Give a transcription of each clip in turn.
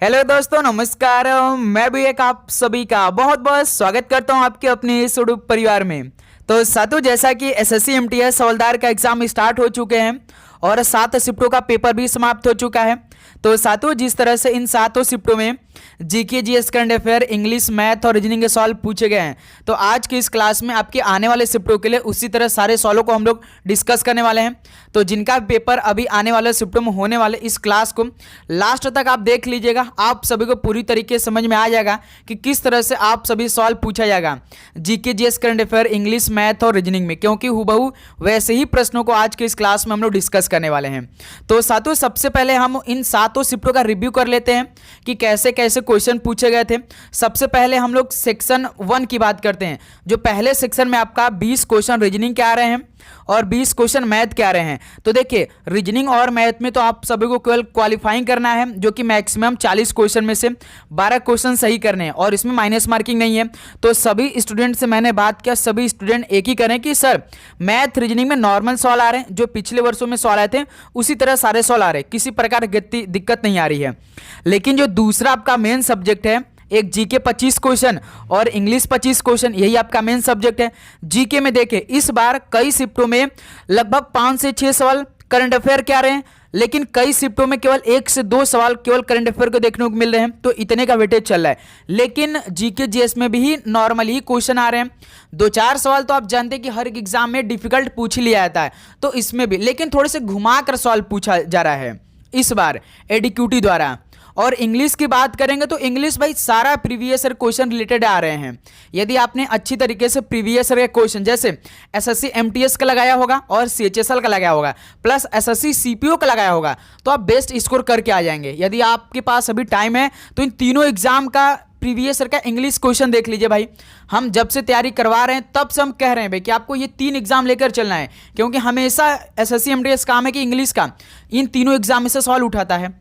Hello दोस्तों, नमस्कार। मैं भी एक आप सभी का बहुत बहुत स्वागत करता हूं आपके अपने इस यूट्यूब परिवार में। तो साथियों, जैसा कि एसएससी एमटीएस हवलदार का एग्जाम स्टार्ट हो चुके हैं और 7 शिफ्टों का पेपर भी समाप्त हो चुका है। तो साथियों, जिस तरह से इन 7 शिफ्टों में GK, GS, current affair, English, math और रीजनिंग के सवाल पूछे गए हैं, तो आज की इस क्लास में आपके आने वाले शिफ्टों के लिए उसी तरह सारे सवालों को हम लोग डिस्कस करने वाले हैं। तो जिनका पेपर अभी आने वाले शिफ्टों में होने वाले, इस क्लास को लास्ट तक आप देख लीजिएगा। आप सभी को पूरी तरीके से समझ में आ जाएगा कि किस तरह से आप सभी सवाल पूछा जाएगा GK, GS, current affair, English, math और रीजनिंग में, क्योंकि हुबहू वैसे ही प्रश्नों को आज के इस क्लास में हम लोग डिस्कस करने वाले हैं। तो साथियों, सबसे पहले हम इन 7 शिफ्टों का रिव्यू कर लेते हैं कि कैसे कैसे क्वेश्चन पूछे गए थे। सबसे पहले हम लोग सेक्शन 1 की बात करते हैं। जो पहले सेक्शन में आपका 20 क्वेश्चन रीजनिंग के आ रहे हैं और 20 क्वेश्चन मैथ के आ रहे हैं। तो देखिए, रीजनिंग और मैथ में तो आप सभी को केवल क्वालिफाइंग करना है, जो कि मैक्सिमम 40 क्वेश्चन में से 12 क्वेश्चन सही करने हैं और इसमें माइनस मार्किंग नहीं है। तो सभी स्टूडेंट से मैंने बात किया, सभी स्टूडेंट एक ही करें कि सर मैथ रीजनिंग में नॉर्मल सवाल आ रहे हैं, जो पिछले वर्षों में सवाल आए थे उसी तरह सारे सवाल आ रहे हैं, किसी प्रकार की दिक्कत नहीं आ रही है। लेकिन जो दूसरा आपका मेन सब्जेक्ट है, एक जीके 25 क्वेश्चन और इंग्लिश 25 क्वेश्चन, यही आपका मेन सब्जेक्ट है। जीके में देखें, इस बार कई शिफ्टों में लगभग 5 से 6 सवाल करंट अफेयर के आ रहे हैं, लेकिन कई शिफ्टों में केवल 1 से 2 सवाल केवल करंट अफेयर को देखने को मिल रहे हैं। तो इतने का वेटेज चल रहा है। लेकिन जीके जीएस में भी नॉर्मल ही क्वेश्चन आ रहे हैं। 2-4 सवाल तो आप जानते हैं कि हर एक एग्जाम में डिफिकल्ट पूछ लिया जाता है, तो इसमें भी लेकिन थोड़े से घुमा कर सवाल पूछा जा रहा है इस बार एडीक्यूटी द्वारा। और इंग्लिश की बात करेंगे तो इंग्लिश भाई सारा प्रीवियस ईयर क्वेश्चन रिलेटेड आ रहे हैं। यदि आपने अच्छी तरीके से प्रीवियस ईयर के क्वेश्चन जैसे एसएससी एमटीएस का लगाया होगा और सीएचएसएल का लगाया होगा प्लस एसएससी सीपीओ का लगाया होगा, तो आप बेस्ट स्कोर करके आ जाएंगे। यदि आपके पास अभी टाइम है तो इन तीनों एग्जाम का प्रीवियस ईयर का इंग्लिश क्वेश्चन देख लीजिए भाई। हम जब से तैयारी करवा रहे हैं तब से हम कह रहे हैं भाई कि आपको ये 3 एग्जाम लेकर चलना है, क्योंकि हमेशा एसएससी एमटीएस काम है कि इंग्लिश का इन तीनों एग्जाम में से सवाल उठाता है।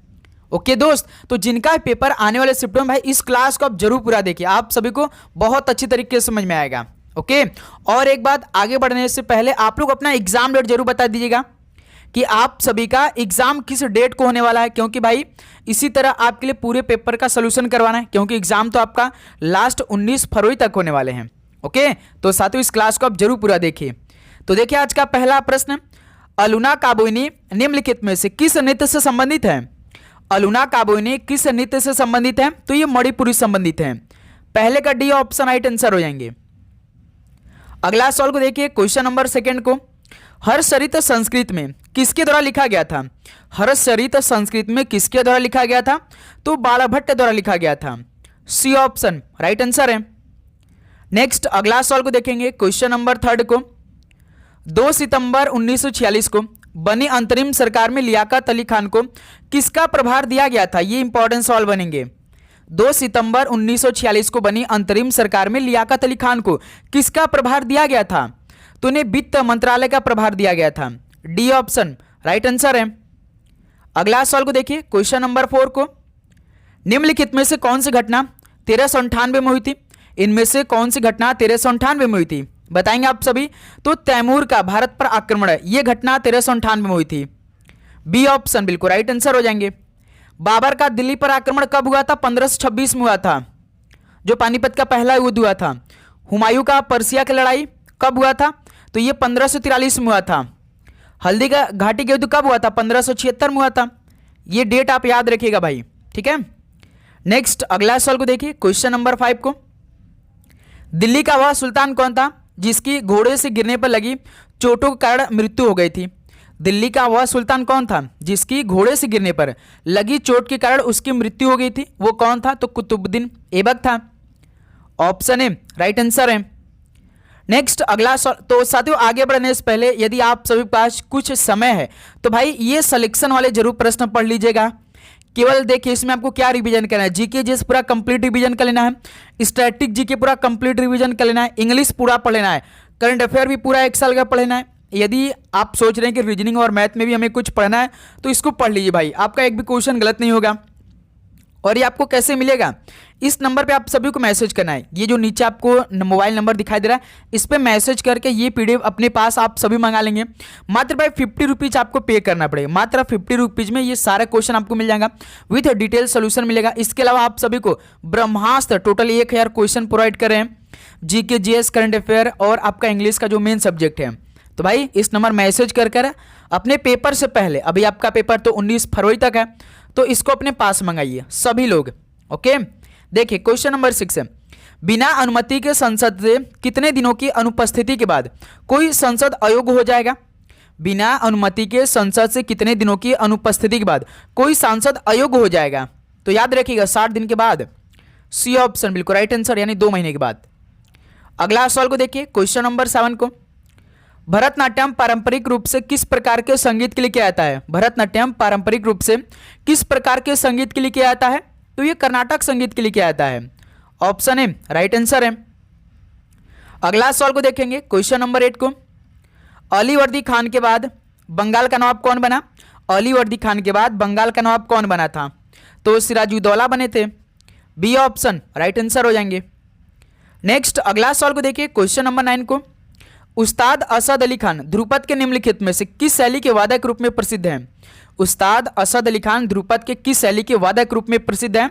ओके दोस्त, तो जिनका पेपर आने वाले शिफ्टों में भाई, इस क्लास को आप जरूर पूरा देखिए, आप सभी को बहुत अच्छी तरीके से समझ में आएगा। ओके, और एक बात, आगे बढ़ने से पहले आप लोग अपना एग्जाम डेट जरूर बता दीजिएगा कि आप सभी का एग्जाम किस डेट को होने वाला है, क्योंकि भाई इसी तरह आपके लिए पूरे पेपर का सोल्यूशन करवाना है, क्योंकि एग्जाम तो आपका लास्ट 19 फरवरी तक होने वाले हैं। ओके, तो साथियों इस क्लास को आप जरूर पूरा देखिए। तो देखिए आज का पहला प्रश्न, अलुना काबोनी निम्नलिखित में से किस नृत्य से संबंधित है? अलुना काबोनी किस नृत्य से संबंधित है? तो ये मणिपुरी संबंधित है। पहले का डी ऑप्शन राइट आंसर हो जाएंगे। अगला सवाल को देखिए, क्वेश्चन नंबर 2 को, हर्षचरित संस्कृत में किसके द्वारा लिखा गया था? हर्षचरित संस्कृत में किसके द्वारा लिखा गया था? तो बाणभट्ट द्वारा लिखा गया था। सी ऑप्शन राइट आंसर है। नेक्स्ट अगला सवाल को देखेंगे, क्वेश्चन नंबर 3 को, 2 सितंबर 1946 को बनी अंतरिम सरकार में लियाकत अली खान को किसका प्रभार दिया गया था? ये इंपॉर्टेंट सवाल बनेंगे। 2 सितंबर 1946 को बनी अंतरिम सरकार में लियाकत अली खान को किसका प्रभार दिया गया था? तो उन्हें वित्त मंत्रालय का प्रभार दिया गया था। डी ऑप्शन राइट आंसर है। अगला सवाल को देखिए, क्वेश्चन नंबर 4 को, निम्नलिखित में से कौन सी घटना 1398 में हुई थी? इनमें से कौन सी घटना 1398 में हुई थी? बताएंगे आप सभी। तो तैमूर का भारत पर आक्रमण है, यह घटना 1398 में हुई थी। बी ऑप्शन बिल्कुल राइट आंसर हो जाएंगे। बाबर का दिल्ली पर आक्रमण कब हुआ था? 1526 में हुआ था, जो पानीपत का पहला युद्ध हुआ था। हुमायूं का पर्सिया की लड़ाई कब हुआ था? तो यह 1543 में हुआ था। हल्दी का घाटी का युद्ध कब हुआ था? 1576 में हुआ था। यह डेट आप याद रखिएगा भाई, ठीक है। नेक्स्ट अगला सवाल को देखिए, क्वेश्चन नंबर 5 को, दिल्ली का वह सुल्तान कौन था जिसकी घोड़े से गिरने पर लगी चोटों के कारण मृत्यु हो गई थी? दिल्ली का वह सुल्तान कौन था जिसकी घोड़े से गिरने पर लगी चोट के कारण उसकी मृत्यु हो गई थी? वो कौन था? तो कुतुबुद्दीन ऐबक था। ऑप्शन ए राइट आंसर है। नेक्स्ट अगला तो साथियों आगे बढ़ने से पहले यदि आप सभी के पास कुछ समय है तो भाई ये सिलेक्शन वाले जरूर प्रश्न पढ़ लीजिएगा। केवल देखिए इसमें आपको क्या रिवीजन करना है, जीके जीएस पूरा कंप्लीट रिवीजन कर लेना है, स्टैटिक जीके पूरा कंप्लीट रिवीजन कर लेना है, इंग्लिश पूरा पढ़ लेना है, करंट अफेयर भी पूरा 1 साल का पढ़ लेना है। यदि आप सोच रहे हैं कि रीजनिंग और मैथ में भी हमें कुछ पढ़ना है तो इसको पढ़ लीजिए भाई, आपका एक भी क्वेश्चन गलत नहीं होगा। और ये आपको कैसे मिलेगा? इस नंबर पे आप सभी को मैसेज करना है। ये जो नीचे आपको मोबाइल नंबर दिखाई दे रहा है, इस पे मैसेज करके ये पीडीएफ अपने पास आप सभी मंगा लेंगे। मात्र भाई 50 रुपीज आपको पे करना पड़ेगा। मात्र 50 रुपीज में ये सारा क्वेश्चन आपको मिल जाएगा, विथ डिटेल सोल्यूशन मिलेगा। इसके अलावा आप सभी को ब्रह्मास्त्र टोटल 1000 क्वेश्चन प्रोवाइड कर रहे हैं, जीके जीएस करंट अफेयर और आपका इंग्लिश का जो मेन सब्जेक्ट है। तो भाई इस नंबर मैसेज कर अपने पेपर से पहले, अभी आपका पेपर तो 19 फरवरी तक है, तो इसको अपने पास मंगाइए सभी लोग। ओके, देखिए क्वेश्चन नंबर 6 है, बिना अनुमति के संसद से कितने दिनों की अनुपस्थिति के बाद कोई संसद अयोग्य हो जाएगा? बिना अनुमति के संसद से कितने दिनों की अनुपस्थिति के बाद कोई सांसद अयोग्य हो जाएगा? तो याद रखिएगा 60 दिन के बाद। सी ऑप्शन बिल्कुल राइट आंसर, यानी 2 महीने के बाद। अगला सवाल को देखिए, क्वेश्चन नंबर 7 को, भरतनाट्यम पारंपरिक रूप से किस प्रकार के संगीत के लिए किया जाता है? भरतनाट्यम पारंपरिक रूप से किस प्रकार के संगीत के लिए किया जाता है? तो ये कर्नाटक संगीत के लिए किया जाता है। ऑप्शन ए राइट आंसर है। अगला सवाल को देखेंगे, क्वेश्चन नंबर 8 को, अली वर्दी खान के बाद बंगाल का नवाब कौन बना? अली वर्दी खान के बाद बंगाल का नवाब कौन बना था? तो सिराजुद्दौला बने थे। बी ऑप्शन राइट आंसर हो जाएंगे। नेक्स्ट अगला सवाल को देखिए, क्वेश्चन नंबर 9 को, उस्ताद असद अली खान ध्रुपद के निम्नलिखित में से किस शैली के वादक के रूप में प्रसिद्ध है? उस्ताद असद अली खान ध्रुपद के किस शैली के वादक के रूप में प्रसिद्ध है?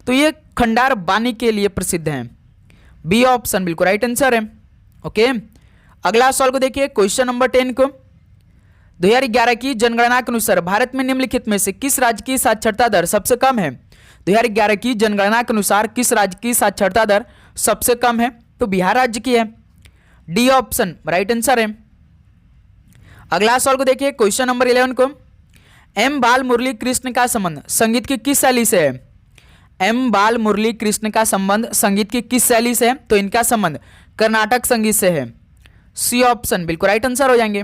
तो ये खंडार बानी के लिए प्रसिद्ध है। बी ऑप्शन बिल्कुल राइट आंसर है। ओके, अगला सवाल को देखिए, क्वेश्चन नंबर 10 को, 2011 की जनगणना के अनुसार भारत में निम्नलिखित में से किस राज्य की साक्षरता दर सबसे कम है? 2011 की जनगणना के अनुसार किस राज्य की साक्षरता दर सबसे कम है? तो बिहार राज्य की है। डी ऑप्शन राइट आंसर है। अगला सवाल को देखिए, क्वेश्चन नंबर 11 को, एम बाल मुरली कृष्ण का संबंध संगीत की किस शैली से है? एम बाल मुरली कृष्ण का संबंध संगीत की किस शैली से है? तो इनका संबंध कर्नाटक संगीत से है। सी ऑप्शन बिल्कुल राइट आंसर हो जाएंगे।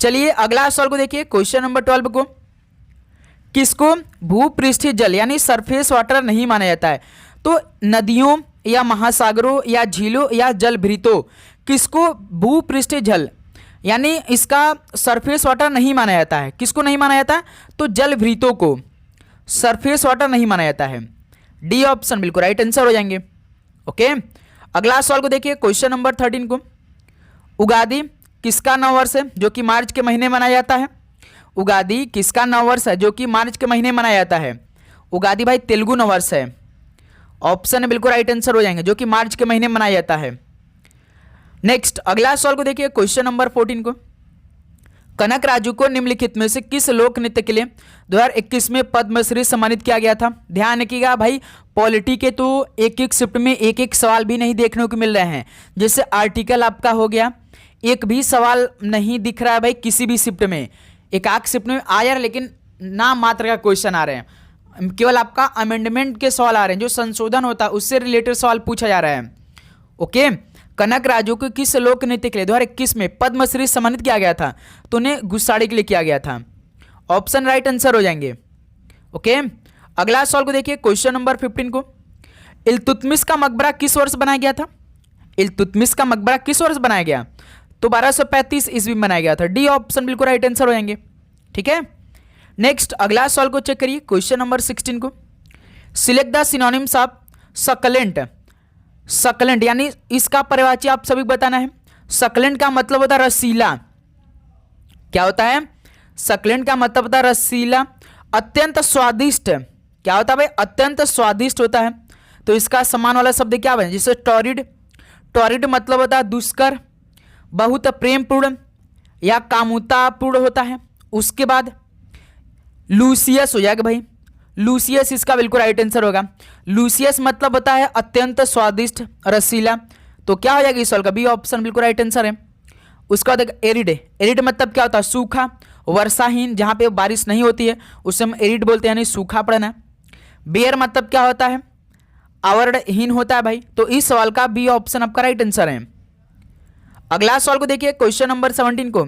चलिए अगला सवाल को देखिए, क्वेश्चन नंबर 12 को, किसको भूपृष्ठीय जल यानी सरफेस वाटर नहीं माना जाता है? तो नदियों या महासागरों या झीलों या जलभृतों, किसको भूपृष्ठीय जल यानी इसका सरफेस वाटर नहीं माना जाता है? किसको नहीं माना जाता है? तो जलभृतों को सरफेस वाटर नहीं माना जाता है। डी ऑप्शन बिल्कुल राइट आंसर हो जाएंगे। ओके, अगला सवाल को देखिए, क्वेश्चन नंबर 13 को, उगादी किसका नववर्ष है जो कि मार्च के महीने मनाया जाता है? उगादी किसका नववर्ष है जो कि मार्च के महीने मनाया जाता है? उगादी भाई तेलुगु नववर्ष है। ऑप्शन बिल्कुल राइट आंसर हो जाएंगे, जो कि मार्च के महीने मनाया जाता है। नेक्स्ट अगला सवाल को देखिए, क्वेश्चन नंबर 14 को, कनक राजू को निम्नलिखित में से किस लोक नृत्य के लिए 2021 में पद्मश्री सम्मानित किया गया था? ध्यान रखिएगा भाई, पॉलिटी के तो एक एक शिफ्ट में एक एक सवाल भी नहीं देखने को मिल रहे हैं। जैसे आर्टिकल आपका हो गया, एक भी सवाल नहीं दिख रहा है भाई किसी भी शिफ्ट में। एक आख शिफ्ट में आया लेकिन नाम मात्र का क्वेश्चन आ रहे हैं, केवल आपका अमेंडमेंट के सवाल आ रहे हैं, जो संशोधन होता है उससे रिलेटेड सवाल पूछा जा रहा है। ओके, कनक राजू को किस लोक नृत्य के लिए 2021 में पद्मश्री सम्मानित किया गया था? तो उन्हें गुस्साड़ी के लिए किया गया था। ऑप्शन राइट आंसर हो जाएंगे। ओके, अगला सवाल को देखिए, क्वेश्चन नंबर 15 को, इल्तुतमिश का मकबरा किस वर्ष बनाया गया था? इल्तुतमिश का मकबरा किस वर्ष बनाया गया? तो 1235 ईस्वी में बनाया गया था। डी ऑप्शन बिल्कुल राइट आंसर हो जाएंगे। ठीक है, नेक्स्ट अगला सवाल को चेक करिए, क्वेश्चन नंबर 16 को, select the synonyms of succulent. Succulent यानी इसका परिवाची आप सभी बताना है। सकलेंट का मतलब होता है रसीला। क्या होता है? सकलेंट का मतलब होता है रसीला, अत्यंत स्वादिष्ट। क्या होता है भाई? अत्यंत स्वादिष्ट होता है। तो इसका समान वाला शब्द क्या बने? जैसे टॉरिड। टॉरिड मतलब होता है दुष्कर, बहुत प्रेमपूर्ण या कामुकतापूर्ण होता है। उसके बाद लूसियस हो जाएगा भाई, लूसियस इसका बिल्कुल राइट आंसर होगा। लूसियस मतलब होता है अत्यंत स्वादिष्ट रसीला। तो क्या हो जाएगा इस सवाल का? बी ऑप्शन बिल्कुल राइट आंसर है। उसका बाद एरिड। एरिड मतलब क्या होता है? सूखा, वर्षाहीन, जहाँ पे बारिश नहीं होती है उसे हम एरिड बोलते हैं, यानी सूखा पड़ना। बेयर मतलब क्या होता है? आवरणहीन होता है भाई। तो इस सवाल का बी ऑप्शन आपका राइट आंसर है। अगला सवाल को देखिए, क्वेश्चन नंबर 17 को,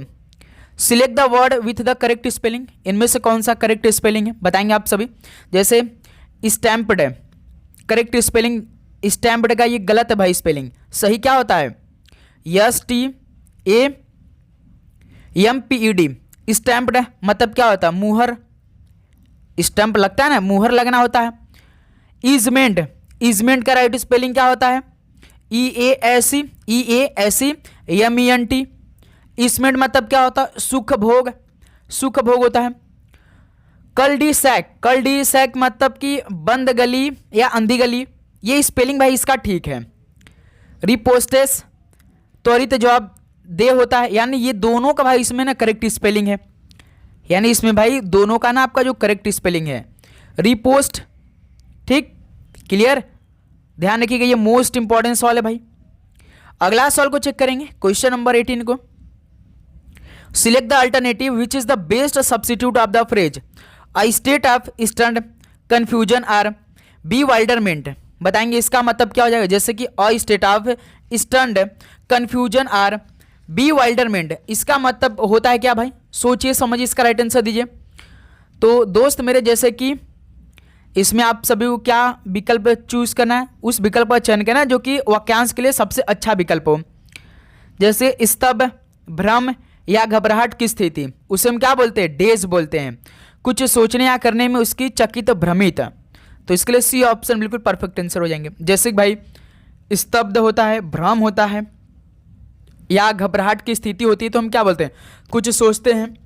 select the word with the correct spelling. इनमें से कौन सा करेक्ट स्पेलिंग है बताएंगे आप सभी। जैसे स्टैम्प्ड है, करेक्ट स्पेलिंग स्टैम्प्ड का ये गलत है भाई स्पेलिंग। सही क्या होता है? STAMPED। स्टैम्प्ड मतलब क्या होता है? मुहर, स्टैम्प लगता है ना, मुहर लगना होता है। इजमेंट ईजमेंट का राइट स्पेलिंग क्या होता है? EASEMENT। ईसमेंट मतलब क्या होता है? सुख भोग, सुख भोग होता है। कल्डी सैक मतलब कि बंद गली या अंधी गली, ये स्पेलिंग भाई इसका ठीक है। रिपोस्टेस त्वरित जवाब दे होता है, यानी ये दोनों का भाई इसमें ना करेक्ट स्पेलिंग है, यानी इसमें भाई दोनों का ना आपका जो करेक्ट स्पेलिंग है रिपोस्ट। ठीक, क्लियर, ध्यान रखिएगा, ये मोस्ट इंपॉर्टेंट सवाल है भाई। अगला सवाल को चेक करेंगे, क्वेश्चन नंबर 18 को। Select the alternative which is the best substitute of the phrase a state of stunned confusion or bewilderment. बताएंगे इसका मतलब क्या हो जाएगा, जैसे कि a state of stunned confusion or bewilderment, इसका मतलब होता है क्या भाई? सोचिए समझिए, इसका राइट आंसर दीजिए। तो दोस्त मेरे, जैसे कि इसमें आप सभी को क्या विकल्प चूज करना है, उस विकल्प का चयन करना है जो कि वाक्यांश के लिए सबसे अच्छा विकल्प हो। जैसे स्तब्ध, भ्रम या घबराहट की स्थिति, उसे हम क्या बोलते हैं? डेज बोलते हैं। कुछ सोचने या करने में उसकी चकित, भ्रमित, तो इसके लिए सी ऑप्शन बिल्कुल परफेक्ट आंसर हो जाएंगे। जैसे कि भाई स्तब्ध होता है, भ्रम होता है या घबराहट की स्थिति होती है, तो हम क्या बोलते हैं? कुछ सोचते हैं,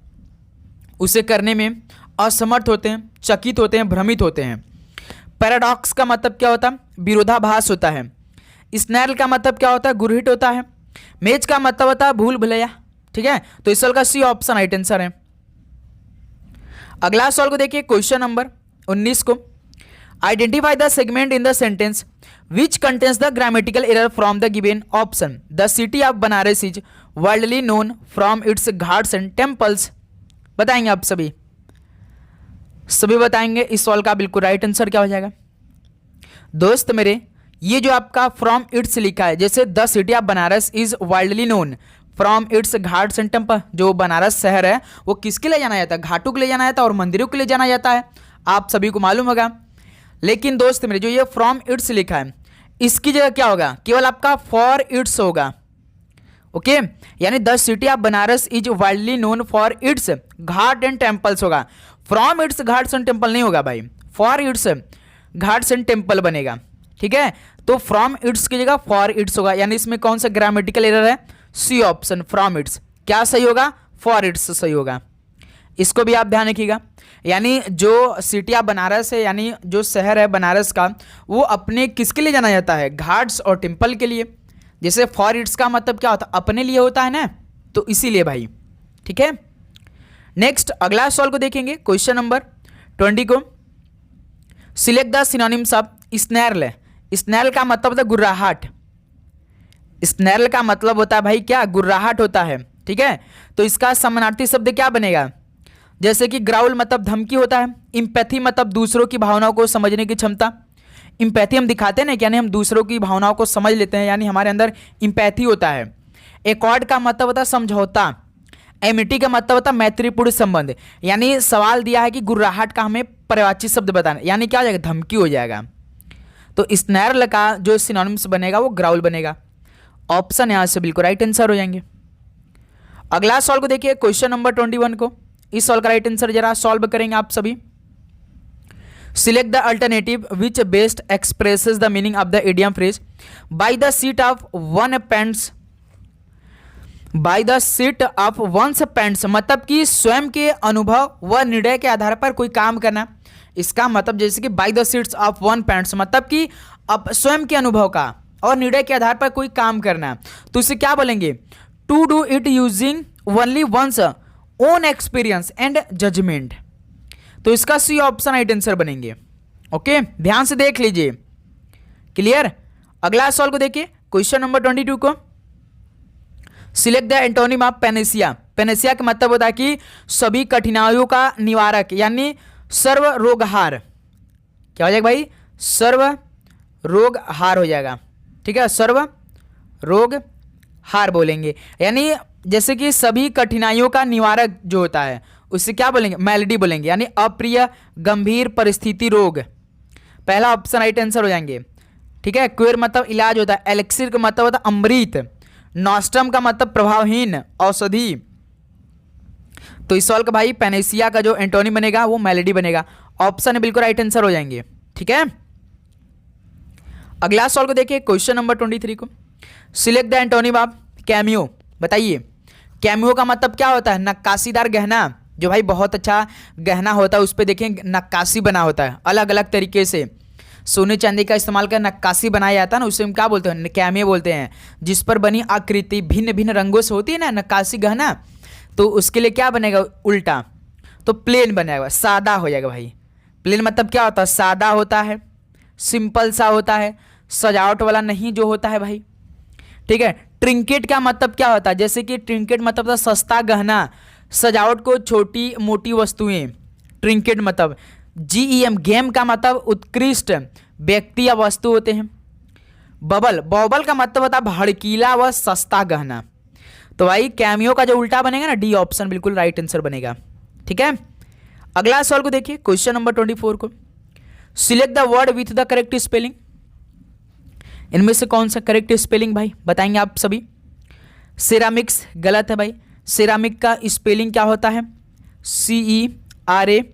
उसे करने में असमर्थ होते हैं, चकित होते हैं, भ्रमित होते हैं। पैराडॉक्स का मतलब क्या होता है? विरोधाभास होता है। स्नैरल का मतलब क्या होता है? गुरहित होता है। मेज का मतलब होता है भूल भुलैया। ठीक है, तो इस सवाल का सी ऑप्शन राइट आंसर है। अगला सवाल को देखिए, क्वेश्चन नंबर 19 को। Identify the segment in the sentence which contains the grammatical error from the given option. The city of Banaras is worldly known from its ghats and temples. बताएंगे आप सभी बताएंगे इस सवाल का बिल्कुल राइट आंसर क्या हो जाएगा। दोस्त मेरे, ये जो आपका फ्रॉम इट्स लिखा है, जैसे the city of Banaras is wildly known from its ghats and temple, जो बनारस शहर है वो किसके लिए जाना जाता है? घाटों के लिए जाना जाता है और मंदिरों के लिए जाना जाता है, आप सभी को मालूम होगा। लेकिन दोस्त मेरे, जो ये फ्रॉम इट्स लिखा है, इसकी जगह क्या होगा? केवल आपका फॉर इट्स होगा। ओके, यानी the city of Banaras is widely known for its ghat and temples होगा। From its ghats and temple नहीं होगा भाई, for its ghats and temple बनेगा। ठीक है, तो फ्रॉम इट्स की जगह फॉर इट्स होगा, यानी इसमें कौन सा ग्रामेटिकल एरर है? C option, from its. क्या सही होगा? फॉर इट्स सही होगा। इसको भी आप ध्यान रखिएगा। यानी जो सिटी ऑफ बनारस है, यानी जो शहर है बनारस का, वो अपने किसके लिए जाना जाता है? घाट्स और टेम्पल के लिए। जैसे फॉर इट्स का मतलब क्या होता है? अपने लिए होता है ना, तो इसीलिए भाई। ठीक है, नेक्स्ट अगला सवाल को देखेंगे, क्वेश्चन नंबर 20 को। Select the synonyms of snarl. Snarl का मतलब होता है गुर्राहट। स्नैरल का मतलब होता है भाई क्या? गुर्राहट होता है। ठीक है, तो इसका समानार्थी शब्द क्या बनेगा? जैसे कि ग्राउल मतलब धमकी होता है। इम्पैथी मतलब दूसरों की भावनाओं को समझने की क्षमता। इम्पैथी हम दिखाते हैं ना, यानी हम दूसरों की भावनाओं को समझ लेते हैं, यानी हमारे अंदर इम्पैथी होता है। एकॉर्ड का मतलब होता है समझौता। एमिटी का मतलब होता है मैत्रीपूर्ण संबंध। यानी सवाल दिया है कि गुर्राहट का हमें पर्यायवाची शब्द बताना, यानी क्या हो जाएगा? धमकी हो जाएगा। तो स्नैरल का जो सिनोनिम्स बनेगा वो ग्राउल बनेगा। ऑप्शन यहां से बिल्कुल राइट आंसर हो जाएंगे। अगला सवाल को देखिए, क्वेश्चन नंबर 21 को। इस सवाल का राइट आंसर जरा सॉल्व करेंगे आप सभी। Select the alternative which best expresses the meaning of the idiom phrase by the seat of one pants. By the seat of one's pants मतलब कि स्वयं के अनुभव व निर्णय के आधार पर कोई काम करना। इसका मतलब जैसे कि by the seats of one paints मतलब कि अब स्वयं के अनुभव का और निर्णय के आधार पर कोई काम करना, तो इसे क्या बोलेंगे? To do it using only one's own experience and judgement. तो इसका सी ऑप्शन राइट आंसर बनेंगे। ओके, ध्यान से देख लीजिए। क्लियर, अगला सवाल को देखिए, क्वेश्चन नंबर 22 को। Select the antonym of Panacea. Panacea का मतलब होता है कि सभी कठिनाइयों का निवारक, यानी सर्व रोगहार। क्या हो जाएगा भाई? सर्व रोगहार हो जाएगा। ठीक है, सर्व रोगहार बोलेंगे, यानी जैसे कि सभी कठिनाइयों का निवारक जो होता है उससे क्या बोलेंगे? मेलेडी बोलेंगे, यानी अप्रिय गंभीर परिस्थिति रोग। पहला ऑप्शन राइट आंसर हो जाएंगे। ठीक है, क्वेर मतलब इलाज होता है। एलेक्सिर का मतलब होता है अमृत। नॉस्ट्रम का मतलब प्रभावहीन औषधि। तो इस सवाल का भाई पेनेसिया का जो एंटोनिम बनेगा वो मेलेडी बनेगा। ऑप्शन बिल्कुल राइट आंसर हो जाएंगे। ठीक है, अगला सवाल को देखिए क्वेश्चन नंबर 23 को। Select the antonym of cameo. बताइए कैमियो का मतलब क्या होता है? नक्काशीदार गहना, जो भाई बहुत अच्छा गहना होता है उस पर देखिए नक्काशी बना होता है अलग अलग तरीके से, सोने चांदी का इस्तेमाल कर नक्काशी बनाया जाता है ना, उसे हम क्या बोलते हैं? कैमियो बोलते हैं। जिस पर बनी आकृति भिन्न भिन्न रंगों से होती है ना नक्काशी गहना, तो उसके लिए क्या बनेगा? उल्टा, तो प्लेन बनेगा, सादा हो जाएगा भाई। प्लेन मतलब क्या होता है? सादा होता है, सिंपल सा होता है, सजावट वाला नहीं जो होता है भाई। ठीक है। ट्रिंकेट का मतलब क्या होता है? जैसे कि ट्रिंकेट मतलब सस्ता गहना, सजावट को छोटी मोटी वस्तुएं। ट्रिंकेट मतलब GEM गेम का मतलब उत्कृष्ट व्यक्ति या वस्तु होते हैं। बबल का मतलब होता है भड़कीला व सस्ता गहना। तो भाई कैमियो का जो उल्टा बनेगा ना, डी ऑप्शन बिल्कुल राइट आंसर बनेगा। ठीक है। अगला सवाल को देखिए क्वेश्चन नंबर 24 को। Select the word with the correct spelling. इनमें से कौन सा करेक्ट स्पेलिंग भाई बताएंगे आप सभी? सिरामिक्स गलत है भाई। सिरामिक का स्पेलिंग क्या होता है? CERAMICS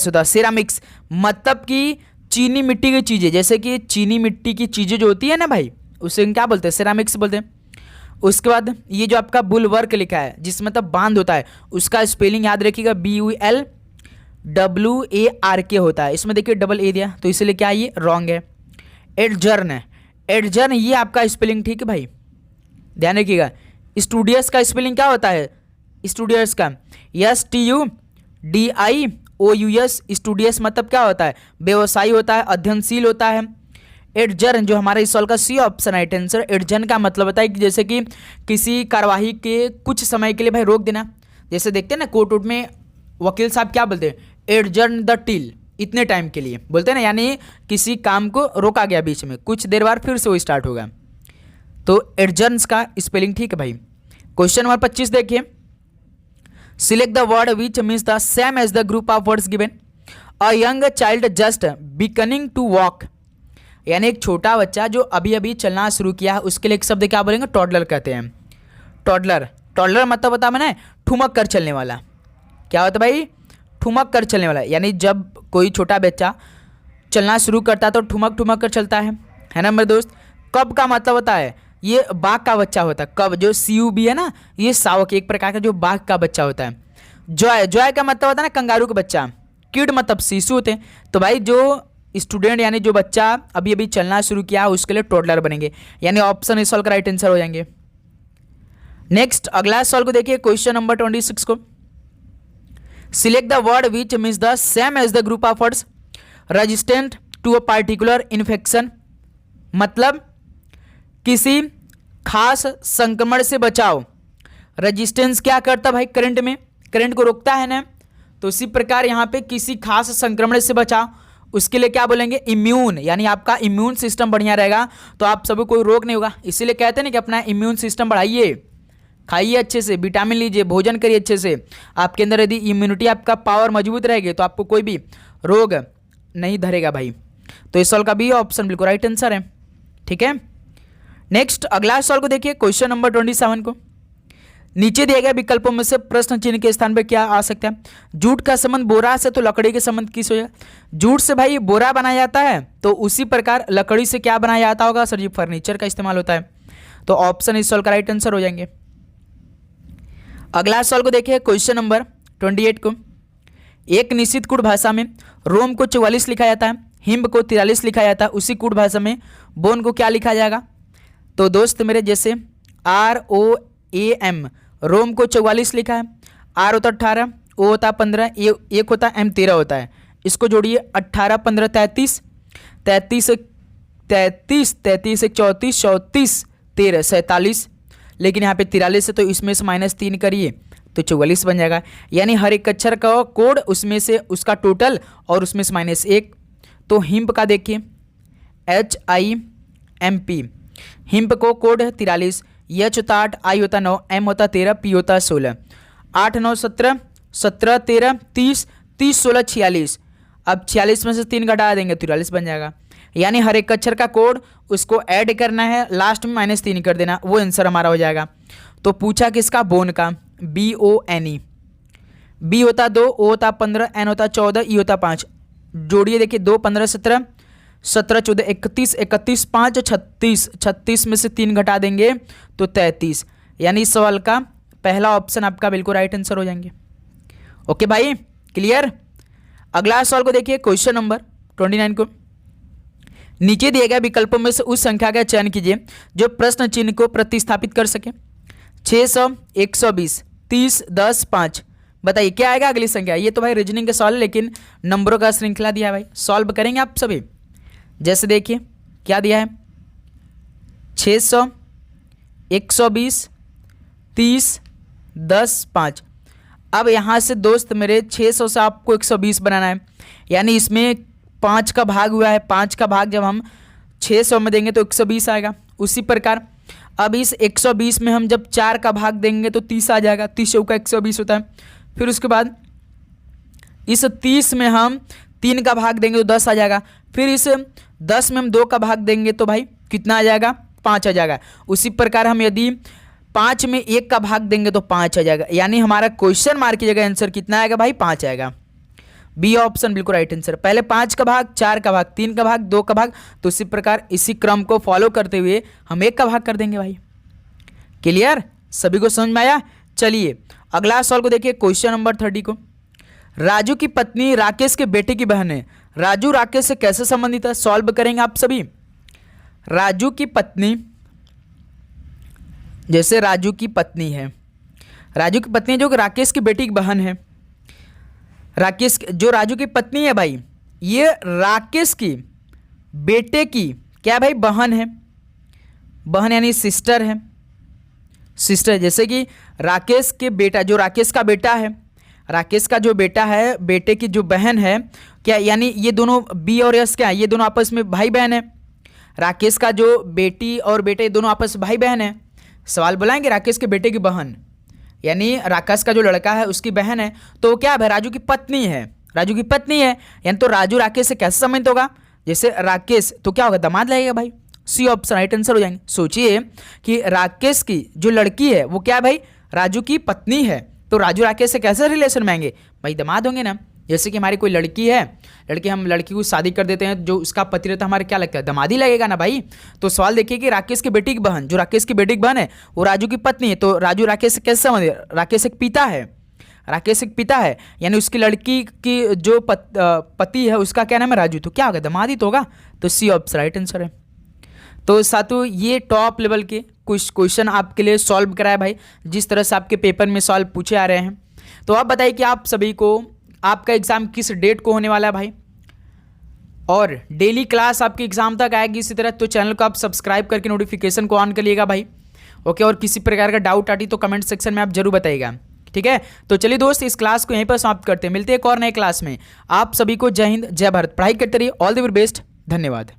होता है। सिरामिक्स मतलब कि चीनी मिट्टी की चीज़ें, जैसे कि चीनी मिट्टी की चीज़ें जो होती है ना भाई, उसे हम क्या बोलते हैं? सिरामिक्स बोलते हैं। उसके बाद ये जो आपका बुलवर्क लिखा है जिसमें मतलब बांध होता है, उसका स्पेलिंग याद रखिएगा, BULWARK होता है। इसमें देखिए डबल ए दिया तो इसलिए क्या ये रॉन्ग है। एडजर्न ये आपका स्पेलिंग ठीक है भाई, ध्यान रखिएगा। स्टूडियस का स्पेलिंग क्या होता है? स्टूडियस का STUDIOUS। स्टूडियस मतलब क्या होता है? व्यवसायी होता है, अध्ययनशील होता है। एडजर्न जो हमारा इस सवाल का C option right answer. Adjourn का मतलब होता है कि जैसे कि किसी कार्यवाही के कुछ समय के लिए भाई रोक देना। जैसे देखते हैं ना कोर्ट वोर्ट में वकील साहब क्या बोलते हैं? एडजर्न द टिल, इतने टाइम के लिए बोलते हैं ना, यानी किसी काम को रोका गया बीच में, कुछ देर बाद फिर से वो स्टार्ट होगा। तो एडजर्न्स का स्पेलिंग ठीक है भाई। क्वेश्चन नंबर 25 देखिए। Select the word which means the same as the group of words given. A young child just beginning to walk, यानी एक छोटा बच्चा जो अभी अभी चलना शुरू किया है, उसके लिए एक शब्द क्या बोलेंगे? टॉडलर कहते हैं। टॉडलर मतलब होता है मैंने ठुमक कर चलने वाला। क्या होता है भाई? ठुमक कर चलने वाला, यानी जब कोई छोटा बच्चा चलना शुरू करता है तो ठुमक ठुमक कर चलता है ना मेरे दोस्त। कब का मतलब होता है? ये बाघ का बच्चा होता है। कब जो CUB है ना, ये सावक एक प्रकार का जो बाघ का बच्चा होता है। जॉय का मतलब होता है ना कंगारू का बच्चा। किड मतलब शिशु होते हैं। तो भाई जो स्टूडेंट यानी जो बच्चा अभी अभी चलना शुरू किया उसके लिए टोडलर बनेंगे, यानी ऑप्शन इस सवाल का राइट आंसर हो जाएंगे। नेक्स्ट अगला सवाल को देखिए क्वेश्चन नंबर 26 को। Select the word which means the same as the group of words resistant to a particular infection. मतलब किसी खास संक्रमण से बचाओ। रेजिस्टेंस क्या करता भाई? करंट में, करंट को रोकता है ना, तो इसी प्रकार यहाँ पे किसी खास संक्रमण से बचाओ, उसके लिए क्या बोलेंगे? इम्यून, यानी आपका इम्यून सिस्टम बढ़िया रहेगा तो आप सभी कोई रोग नहीं होगा। इसीलिए कहते हैं ना कि अपना इम्यून सिस्टम बढ़ाइए, खाइए अच्छे से, विटामिन लीजिए, भोजन करिए अच्छे से। आपके अंदर यदि इम्यूनिटी आपका पावर मजबूत रहेगी तो आपको कोई भी रोग नहीं धरेगा भाई। तो इस सवाल का भी ऑप्शन बिल्कुल राइट आंसर है। ठीक है। नेक्स्ट अगला सवाल को देखिए क्वेश्चन नंबर 27 को। नीचे दिए गए विकल्पों में से प्रश्न चिन्ह के स्थान पर क्या आ सकता है? जूट का संबंध बोरा से तो लकड़ी के संबंध किस हो जाए? जूट से भाई बोरा बनाया जाता है, तो उसी प्रकार लकड़ी से क्या बनाया जाता होगा सर जी? फर्नीचर का इस्तेमाल होता है। तो ऑप्शन इस सवाल का राइट आंसर हो जाएंगे। अगला सवाल को देखिए क्वेश्चन नंबर 28 को। एक निश्चित कूट भाषा में रोम को 44 लिखा जाता है, हिम्ब को 43 लिखा जाता है, उसी कूट भाषा में बोन को क्या लिखा जाएगा? तो दोस्त मेरे जैसे ROAM रोम को 44 लिखा है, R होता 18, O होता 15, एक होता M 13 होता है। इसको जोड़िए 18 15 33, 33 33 33 34 34 13 47, लेकिन यहाँ पे 43 है तो इसमें से -3 करिए तो 44 बन जाएगा। यानी हर एक अक्षर का कोड उसमें से उसका टोटल और उसमें से -1। तो हिम्प का देखिए HIMP, हिम्प को कोड है 43, H होता 8, I होता 9, M होता 13, P होता 16। 8 9 17 17 13 30 30 16 46। अब 46 में से 3 घटा देंगे 43 बन जाएगा। यानी हर एक अक्षर का कोड उसको ऐड करना है, लास्ट में -3 कर देना, वो आंसर हमारा हो जाएगा। तो पूछा किसका? बोन का, BONE। बी होता 2, ओ होता 15, एन होता 14, ई होता 5। जोड़िए देखिए 2 15 17, 17 14 31, 31 5 36, 36 में से 3 घटा देंगे तो 33। यानी इस सवाल का पहला ऑप्शन आपका बिल्कुल राइट आंसर हो जाएंगे। ओके भाई, क्लियर। अगला सवाल को देखिए, क्वेश्चन नंबर 29 को। नीचे दिए गए विकल्पों में से उस संख्या का चयन कीजिए जो प्रश्न चिन्ह को प्रतिस्थापित कर सके। 600, 120, 30, 10, 5। बताइए क्या आएगा अगली संख्या। ये तो भाई रीजनिंग का सवाल है, लेकिन नंबरों का श्रृंखला दिया है भाई, सॉल्व करेंगे आप सभी। जैसे देखिए क्या दिया है, 600, 120, 30, 10, 5। अब यहाँ से दोस्त मेरे 600 से आपको 120 बनाना है, यानी इसमें 5 का भाग हुआ है। 5 का भाग जब हम 600 में देंगे तो 120 आएगा। उसी प्रकार अब इस 120 में हम जब 4 का भाग देंगे तो 30 आ जाएगा। 30 का 120 होता है। फिर उसके बाद इस 30 में हम 3 का भाग देंगे तो 10 आ जाएगा। फिर इस 10 में हम 2 का भाग देंगे तो भाई कितना आ जाएगा, 5 आ जाएगा। उसी प्रकार हम यदि 5 में 1 का भाग देंगे तो 5 आ जाएगा। यानी हमारा क्वेश्चन मार्क की जगह आंसर कितना आएगा भाई, 5 आएगा। बी ऑप्शन बिल्कुल राइट आंसर। पहले 5 का भाग, 4 का भाग, 3 का भाग, 2 का भाग, तो इसी प्रकार इसी क्रम को फॉलो करते हुए हम 1 का भाग कर देंगे भाई। क्लियर, सभी को समझ में आया। चलिए अगला सवाल को देखिए, क्वेश्चन नंबर 30 को। राजू की पत्नी राकेश के बेटे की बहन है। राजू राकेश से कैसे संबंधित है, सॉल्व करेंगे आप सभी। राजू की पत्नी, जैसे राजू की पत्नी है, राजू की पत्नी जो राकेश की बेटी की बहन है। राकेश जो राजू की पत्नी है भाई, ये राकेश की बेटे की क्या भाई, बहन है। बहन यानी सिस्टर है, सिस्टर। जैसे कि राकेश के बेटा, जो राकेश का बेटा है, राकेश का जो बेटा है, बेटे की जो बहन है क्या, यानी ये दोनों बी और एस क्या है, ये दोनों आपस में भाई बहन है। राकेश का जो बेटी और बेटे दोनों आपस में भाई बहन है। सवाल बुलाएंगे राकेश के बेटे की बहन, यानी राकेश का जो लड़का है उसकी बहन है, तो क्या है, राजू की पत्नी है। राजू की पत्नी है यानी तो राजू राकेश से कैसे संबंधित होगा, जैसे राकेश तो क्या होगा, दामाद लगेगा भाई। सी ऑप्शन राइट आंसर हो जाएंगे। सोचिए कि राकेश की जो लड़की है वो क्या है भाई, राजू की पत्नी है, तो राजू राकेश से कैसे रिलेशन में आएंगे भाई, दामाद होंगे ना। जैसे कि हमारी कोई लड़की है, हम लड़की को शादी कर देते हैं, जो उसका पति रहता है हमारे क्या लगता है, दामाद ही लगेगा ना भाई। तो सवाल देखिए कि राकेश की बेटी की बहन, जो राकेश की बेटी की बहन है वो राजू की पत्नी है, तो राजू राकेश से कैसे संबंधित, राकेश एक पिता है, राकेश एक पिता है, यानी उसकी लड़की की जो पति है उसका क्या नाम है, राजू, तो क्या होगा, दामाद ही तो होगा। तो सी ऑप्शन राइट आंसर है। तो साथियों ये टॉप लेवल के कुछ क्वेश्चन आपके लिए सॉल्व कराए भाई, जिस तरह से आपके पेपर में सॉल्व पूछे आ रहे हैं। तो आप बताइए कि आप सभी को आपका एग्ज़ाम किस डेट को होने वाला है भाई, और डेली क्लास आपकी एग्ज़ाम तक आएगी इसी तरह। तो चैनल को आप सब्सक्राइब करके नोटिफिकेशन को ऑन करिएगा भाई। ओके, और किसी प्रकार का डाउट आती तो कमेंट सेक्शन में आप जरूर बताइएगा, ठीक है। तो चलिए दोस्त, इस क्लास को यहीं पर समाप्त करते हैं, मिलते हैं एक और नए क्लास में। आप सभी को जय हिंद, जय भारत, पढ़ाई करते रहिए, ऑल द वेरी बेस्ट, धन्यवाद।